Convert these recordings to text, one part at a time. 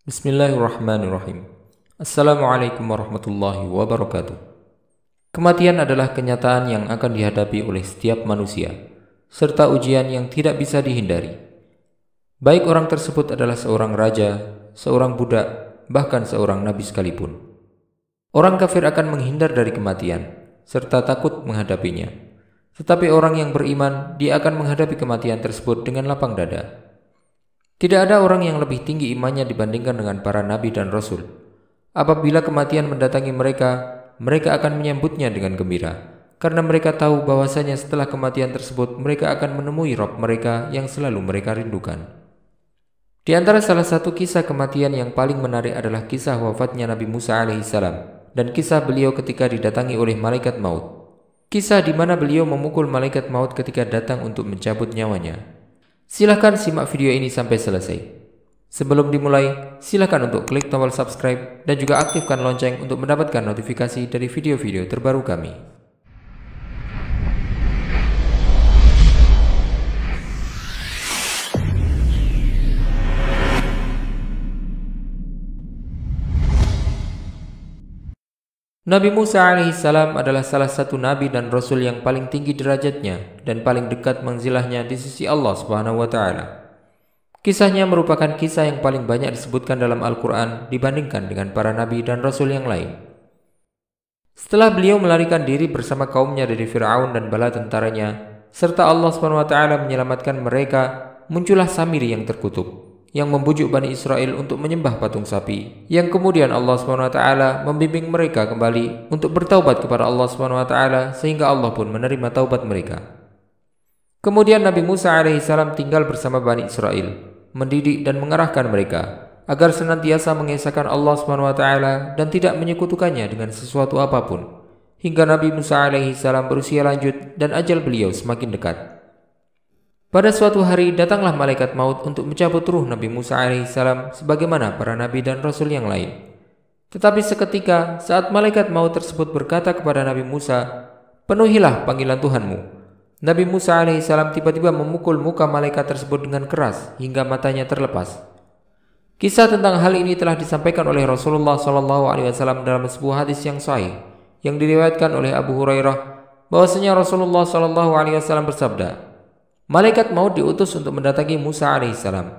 Bismillahirrahmanirrahim. Assalamualaikum warahmatullahi wabarakatuh. Kematian adalah kenyataan yang akan dihadapi oleh setiap manusia, serta ujian yang tidak bisa dihindari. Baik orang tersebut adalah seorang raja, seorang budak, bahkan seorang nabi sekalipun. Orang kafir akan menghindar dari kematian, serta takut menghadapinya. Tetapi orang yang beriman, dia akan menghadapi kematian tersebut dengan lapang dada. Tidak ada orang yang lebih tinggi imannya dibandingkan dengan para nabi dan rasul. Apabila kematian mendatangi mereka, mereka akan menyambutnya dengan gembira, karena mereka tahu bahwasanya setelah kematian tersebut mereka akan menemui Rabb mereka yang selalu mereka rindukan. Di antara salah satu kisah kematian yang paling menarik adalah kisah wafatnya Nabi Musa alaihissalam dan kisah beliau ketika didatangi oleh malaikat maut. Kisah di mana beliau memukul malaikat maut ketika datang untuk mencabut nyawanya. Silahkan simak video ini sampai selesai. Sebelum dimulai, silahkan untuk klik tombol subscribe dan juga aktifkan lonceng untuk mendapatkan notifikasi dari video-video terbaru kami. Nabi Musa alaihissalam adalah salah satu nabi dan rasul yang paling tinggi derajatnya dan paling dekat manzilahnya di sisi Allah Subhanahu wa taala. Kisahnya merupakan kisah yang paling banyak disebutkan dalam Al-Qur'an dibandingkan dengan para nabi dan rasul yang lain. Setelah beliau melarikan diri bersama kaumnya dari Fir'aun dan bala tentaranya, serta Allah Subhanahu wa taala menyelamatkan mereka, muncullah Samiri yang terkutuk yang membujuk Bani Israel untuk menyembah patung sapi, yang kemudian Allah SWT membimbing mereka kembali untuk bertaubat kepada Allah SWT sehingga Allah pun menerima taubat mereka. Kemudian Nabi Musa alaihissalam tinggal bersama Bani Israel, mendidik dan mengarahkan mereka agar senantiasa mengesahkan Allah SWT dan tidak menyekutukannya dengan sesuatu apapun, hingga Nabi Musa alaihissalam berusia lanjut dan ajal beliau semakin dekat. Pada suatu hari datanglah malaikat maut untuk mencabut ruh Nabi Musa alaihissalam sebagaimana para nabi dan rasul yang lain. Tetapi seketika saat malaikat maut tersebut berkata kepada Nabi Musa, "Penuhilah panggilan Tuhanmu." Nabi Musa alaihissalam tiba-tiba memukul muka malaikat tersebut dengan keras hingga matanya terlepas. Kisah tentang hal ini telah disampaikan oleh Rasulullah SAW dalam sebuah hadis yang sahih yang diriwayatkan oleh Abu Hurairah bahwasanya Rasulullah SAW bersabda, malaikat maut diutus untuk mendatangi Musa alaihissalam.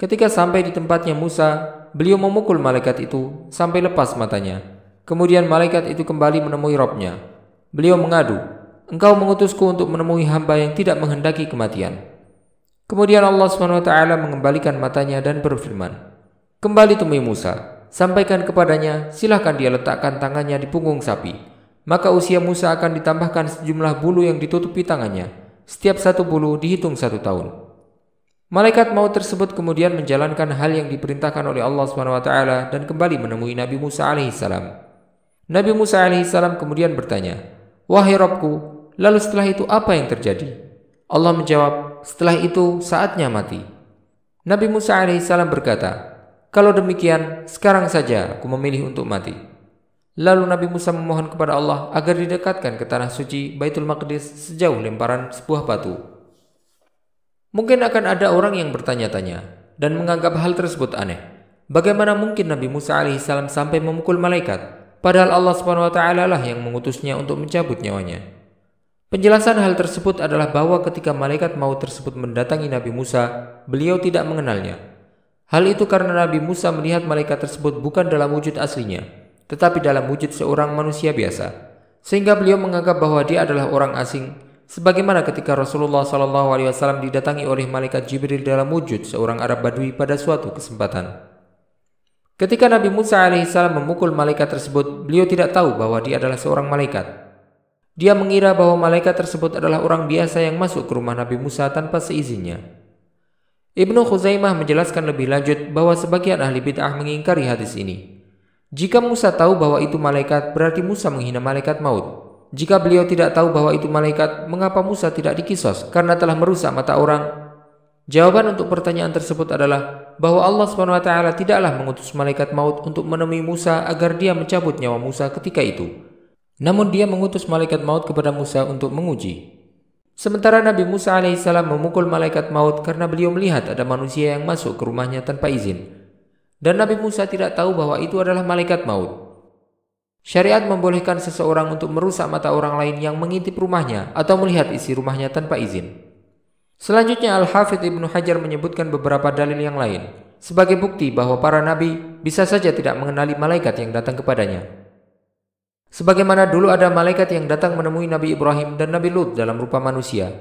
Ketika sampai di tempatnya Musa, beliau memukul malaikat itu sampai lepas matanya. Kemudian malaikat itu kembali menemui Rabb-nya. Beliau mengadu, "Engkau mengutusku untuk menemui hamba yang tidak menghendaki kematian." Kemudian Allah SWT mengembalikan matanya dan berfirman, "Kembali temui Musa, sampaikan kepadanya, silahkan dia letakkan tangannya di punggung sapi. Maka usia Musa akan ditambahkan sejumlah bulu yang ditutupi tangannya. Setiap satu bulu dihitung 1 tahun. Malaikat maut tersebut kemudian menjalankan hal yang diperintahkan oleh Allah SWT dan kembali menemui Nabi Musa alaihissalam. Nabi Musa alaihissalam kemudian bertanya, "Wahai Rabbku, lalu setelah itu apa yang terjadi?" Allah menjawab, "Setelah itu saatnya mati." Nabi Musa alaihissalam berkata, "Kalau demikian, sekarang saja aku memilih untuk mati." Lalu Nabi Musa memohon kepada Allah agar didekatkan ke tanah suci Baitul Maqdis sejauh lemparan sebuah batu. Mungkin akan ada orang yang bertanya-tanya dan menganggap hal tersebut aneh. Bagaimana mungkin Nabi Musa alaihissalam sampai memukul malaikat, padahal Allah SWT lah yang mengutusnya untuk mencabut nyawanya? Penjelasan hal tersebut adalah bahwa ketika malaikat maut tersebut mendatangi Nabi Musa, beliau tidak mengenalnya. Hal itu karena Nabi Musa melihat malaikat tersebut bukan dalam wujud aslinya, tetapi dalam wujud seorang manusia biasa, sehingga beliau menganggap bahwa dia adalah orang asing, sebagaimana ketika Rasulullah SAW didatangi oleh malaikat Jibril dalam wujud seorang Arab Badui pada suatu kesempatan. Ketika Nabi Musa alaihissalam memukul malaikat tersebut, beliau tidak tahu bahwa dia adalah seorang malaikat. Dia mengira bahwa malaikat tersebut adalah orang biasa yang masuk ke rumah Nabi Musa tanpa seizinnya. Ibnu Khuzaimah menjelaskan lebih lanjut bahwa sebagian ahli bid'ah mengingkari hadis ini. Jika Musa tahu bahwa itu malaikat, berarti Musa menghina malaikat maut. Jika beliau tidak tahu bahwa itu malaikat, mengapa Musa tidak dikisos karena telah merusak mata orang? Jawaban untuk pertanyaan tersebut adalah bahwa Allah SWT tidaklah mengutus malaikat maut untuk menemui Musa agar dia mencabut nyawa Musa ketika itu. Namun dia mengutus malaikat maut kepada Musa untuk menguji. Sementara Nabi Musa alaihissalam memukul malaikat maut karena beliau melihat ada manusia yang masuk ke rumahnya tanpa izin. dan Nabi Musa tidak tahu bahwa itu adalah malaikat maut. Syariat membolehkan seseorang untuk merusak mata orang lain yang mengintip rumahnya atau melihat isi rumahnya tanpa izin. Selanjutnya Al-Hafidz Ibnu Hajar menyebutkan beberapa dalil yang lain sebagai bukti bahwa para nabi bisa saja tidak mengenali malaikat yang datang kepadanya. Sebagaimana dulu ada malaikat yang datang menemui Nabi Ibrahim dan Nabi Lut dalam rupa manusia,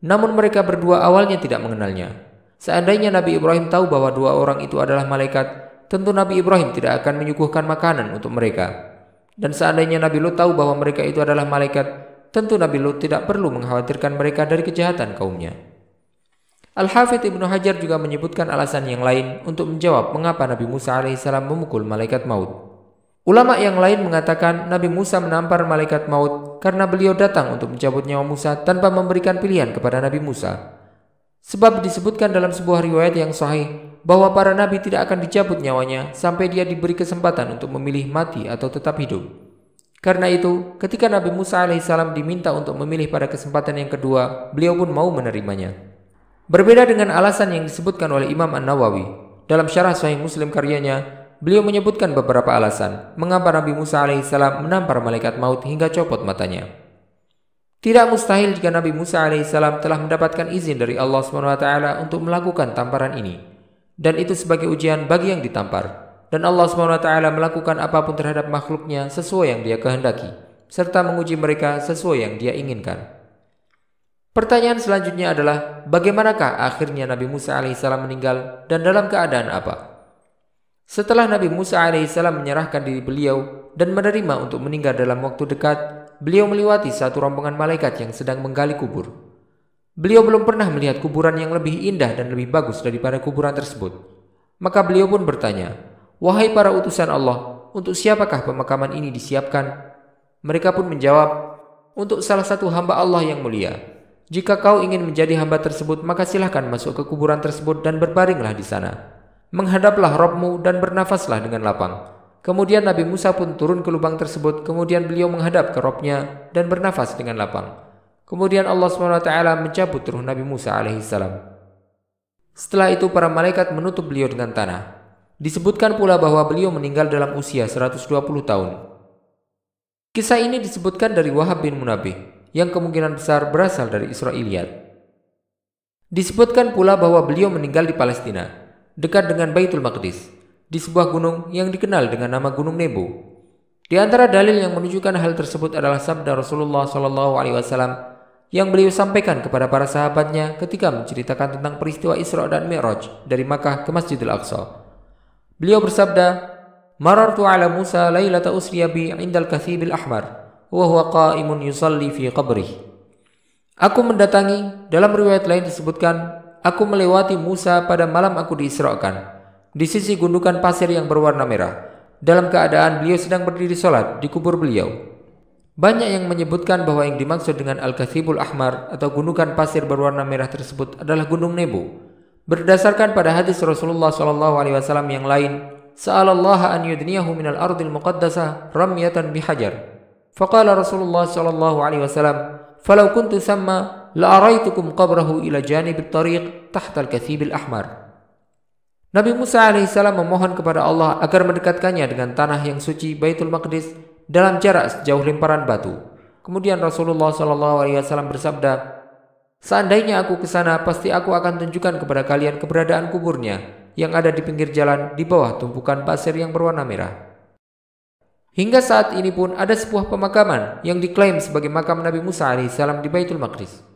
namun mereka berdua awalnya tidak mengenalnya. Seandainya Nabi Ibrahim tahu bahwa dua orang itu adalah malaikat, tentu Nabi Ibrahim tidak akan menyuguhkan makanan untuk mereka. Dan seandainya Nabi Lut tahu bahwa mereka itu adalah malaikat, tentu Nabi Lut tidak perlu mengkhawatirkan mereka dari kejahatan kaumnya. Al-Hafidz Ibnu Hajar juga menyebutkan alasan yang lain untuk menjawab mengapa Nabi Musa alaihissalam memukul malaikat maut. Ulama yang lain mengatakan Nabi Musa menampar malaikat maut karena beliau datang untuk mencabut nyawa Musa tanpa memberikan pilihan kepada Nabi Musa. Sebab disebutkan dalam sebuah riwayat yang sahih bahwa para nabi tidak akan dicabut nyawanya sampai dia diberi kesempatan untuk memilih mati atau tetap hidup. Karena itu, ketika Nabi Musa alaihissalam diminta untuk memilih pada kesempatan yang kedua, beliau pun mau menerimanya. Berbeda dengan alasan yang disebutkan oleh Imam An-Nawawi, dalam syarah Sahih Muslim karyanya, beliau menyebutkan beberapa alasan mengapa Nabi Musa alaihissalam menampar malaikat maut hingga copot matanya. Tidak mustahil jika Nabi Musa alaihissalam telah mendapatkan izin dari Allah SWT untuk melakukan tamparan ini, dan itu sebagai ujian bagi yang ditampar, dan Allah SWT melakukan apapun terhadap makhluknya sesuai yang Dia kehendaki, serta menguji mereka sesuai yang Dia inginkan. Pertanyaan selanjutnya adalah, bagaimanakah akhirnya Nabi Musa alaihissalam meninggal dan dalam keadaan apa? Setelah Nabi Musa alaihissalam menyerahkan diri beliau dan menerima untuk meninggal dalam waktu dekat, beliau melewati satu rombongan malaikat yang sedang menggali kubur. Beliau belum pernah melihat kuburan yang lebih indah dan lebih bagus daripada kuburan tersebut. Maka beliau pun bertanya, "Wahai para utusan Allah, untuk siapakah pemakaman ini disiapkan?" Mereka pun menjawab, "Untuk salah satu hamba Allah yang mulia. Jika kau ingin menjadi hamba tersebut, maka silahkan masuk ke kuburan tersebut dan berbaringlah di sana. Menghadaplah Rabbmu dan bernafaslah dengan lapang." Kemudian Nabi Musa pun turun ke lubang tersebut. Kemudian beliau menghadap ke Rabbnya dan bernafas dengan lapang. Kemudian Allah SWT mencabut ruh Nabi Musa alaihissalam. Setelah itu para malaikat menutup beliau dengan tanah. Disebutkan pula bahwa beliau meninggal dalam usia 120 tahun. Kisah ini disebutkan dari Wahab bin Munabbih, yang kemungkinan besar berasal dari Israiliyat. Disebutkan pula bahwa beliau meninggal di Palestina, dekat dengan Baitul Maqdis, di sebuah gunung yang dikenal dengan nama Gunung Nebo. Di antara dalil yang menunjukkan hal tersebut adalah sabda Rasulullah SAW yang beliau sampaikan kepada para sahabatnya ketika menceritakan tentang peristiwa Isra dan Mi'raj dari Makkah ke Masjidil Aqsa. Beliau bersabda, "Marartu ala Musa lailata usriya bi 'indal Kathibil Ahmar wa huwa qa'imun yusalli fi qabrih." Aku mendatangi, dalam riwayat lain disebutkan, aku melewati Musa pada malam aku diisrakan di sisi gundukan pasir yang berwarna merah, dalam keadaan beliau sedang berdiri sholat di kubur beliau. Banyak yang menyebutkan bahwa yang dimaksud dengan Al-Kathibul Ahmar atau gundukan pasir berwarna merah tersebut adalah Gunung Nebo. Berdasarkan pada hadis Rasulullah SAW yang lain, "Sa'alallaha an yudniyahu minal ardil muqaddasah ramyatan bihajar." Faqala Rasulullah SAW, "Falau kuntu thamma la'araitukum qabrahu ila janibit tariq tahta al-Kathibil Ahmar." Nabi Musa alaihissalam memohon kepada Allah agar mendekatkannya dengan tanah yang suci Baitul Maqdis dalam jarak sejauh lemparan batu. Kemudian Rasulullah SAW bersabda, "Seandainya aku ke sana, pasti aku akan tunjukkan kepada kalian keberadaan kuburnya yang ada di pinggir jalan di bawah tumpukan pasir yang berwarna merah." Hingga saat ini pun ada sebuah pemakaman yang diklaim sebagai makam Nabi Musa alaihissalam di Baitul Maqdis.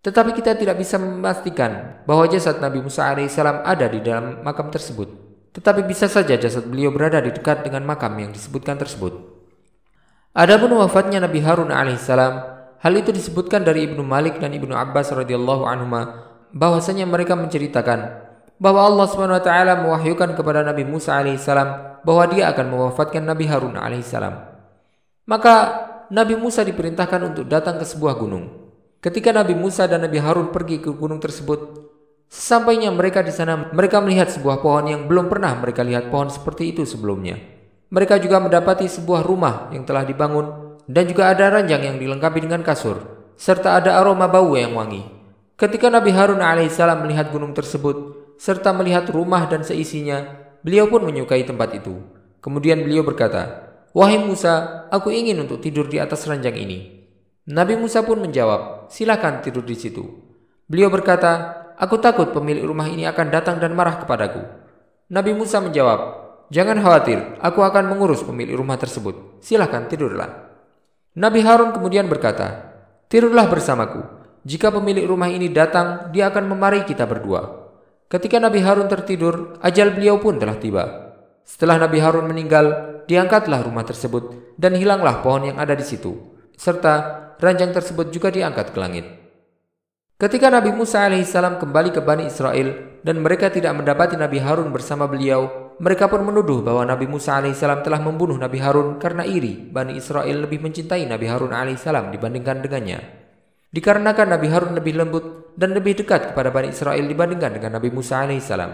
Tetapi kita tidak bisa memastikan bahwa jasad Nabi Musa alaihissalam ada di dalam makam tersebut. Tetapi bisa saja jasad beliau berada di dekat dengan makam yang disebutkan tersebut. Adapun wafatnya Nabi Harun alaihissalam, hal itu disebutkan dari Ibnu Malik dan Ibnu Abbas radhiyallahu anhuma, bahwasanya mereka menceritakan bahwa Allah SWT mewahyukan kepada Nabi Musa alaihissalam bahwa dia akan mewafatkan Nabi Harun alaihissalam. Maka Nabi Musa diperintahkan untuk datang ke sebuah gunung. Ketika Nabi Musa dan Nabi Harun pergi ke gunung tersebut, sesampainya mereka di sana, mereka melihat sebuah pohon yang belum pernah mereka lihat pohon seperti itu sebelumnya. Mereka juga mendapati sebuah rumah yang telah dibangun dan juga ada ranjang yang dilengkapi dengan kasur, serta ada aroma bau yang wangi. Ketika Nabi Harun alaihissalam melihat gunung tersebut, serta melihat rumah dan seisinya, beliau pun menyukai tempat itu. Kemudian beliau berkata, "Wahai Musa, aku ingin untuk tidur di atas ranjang ini." Nabi Musa pun menjawab, "Silakan tidur di situ." Beliau berkata, "Aku takut pemilik rumah ini akan datang dan marah kepadaku." Nabi Musa menjawab, "Jangan khawatir, aku akan mengurus pemilik rumah tersebut. Silakan tidurlah." Nabi Harun kemudian berkata, "Tidurlah bersamaku. Jika pemilik rumah ini datang, dia akan memarahi kita berdua." Ketika Nabi Harun tertidur, ajal beliau pun telah tiba. Setelah Nabi Harun meninggal, diangkatlah rumah tersebut dan hilanglah pohon yang ada di situ, serta ranjang tersebut juga diangkat ke langit. Ketika Nabi Musa alaihissalam kembali ke Bani Israel dan mereka tidak mendapati Nabi Harun bersama beliau, mereka pun menuduh bahwa Nabi Musa alaihissalam telah membunuh Nabi Harun karena iri Bani Israel lebih mencintai Nabi Harun alaihissalam dibandingkan dengannya. Dikarenakan Nabi Harun lebih lembut dan lebih dekat kepada Bani Israel dibandingkan dengan Nabi Musa alaihissalam.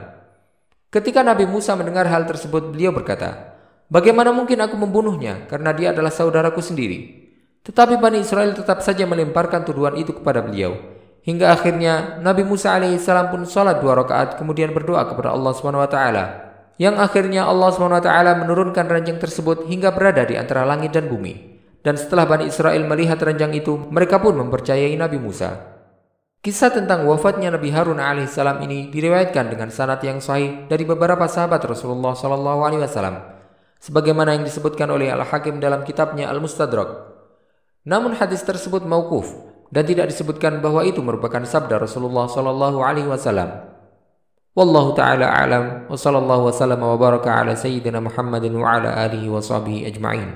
Ketika Nabi Musa mendengar hal tersebut, beliau berkata, "Bagaimana mungkin aku membunuhnya karena dia adalah saudaraku sendiri?" Tetapi Bani Israel tetap saja melemparkan tuduhan itu kepada beliau. Hingga akhirnya Nabi Musa alaihissalam pun sholat 2 rakaat kemudian berdoa kepada Allah SWT. Yang akhirnya Allah SWT menurunkan ranjang tersebut hingga berada di antara langit dan bumi. Dan setelah Bani Israel melihat ranjang itu, mereka pun mempercayai Nabi Musa. Kisah tentang wafatnya Nabi Harun alaihissalam ini diriwayatkan dengan sanad yang sahih dari beberapa sahabat Rasulullah SAW, sebagaimana yang disebutkan oleh Al-Hakim dalam kitabnya Al-Mustadrak. Namun hadis tersebut mauquf dan tidak disebutkan bahwa itu merupakan sabda Rasulullah SAW. Wallahu ta'ala a'lam wa sallallahu wasallam wa baraka ala sayyidina Muhammadin wa ala alihi wa sahbihi ajma'in.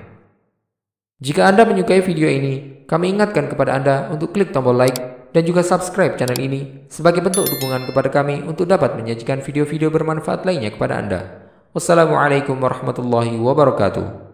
Jika Anda menyukai video ini, kami ingatkan kepada Anda untuk klik tombol like dan juga subscribe channel ini sebagai bentuk dukungan kepada kami untuk dapat menyajikan video-video bermanfaat lainnya kepada Anda. Wassalamualaikum warahmatullahi wabarakatuh.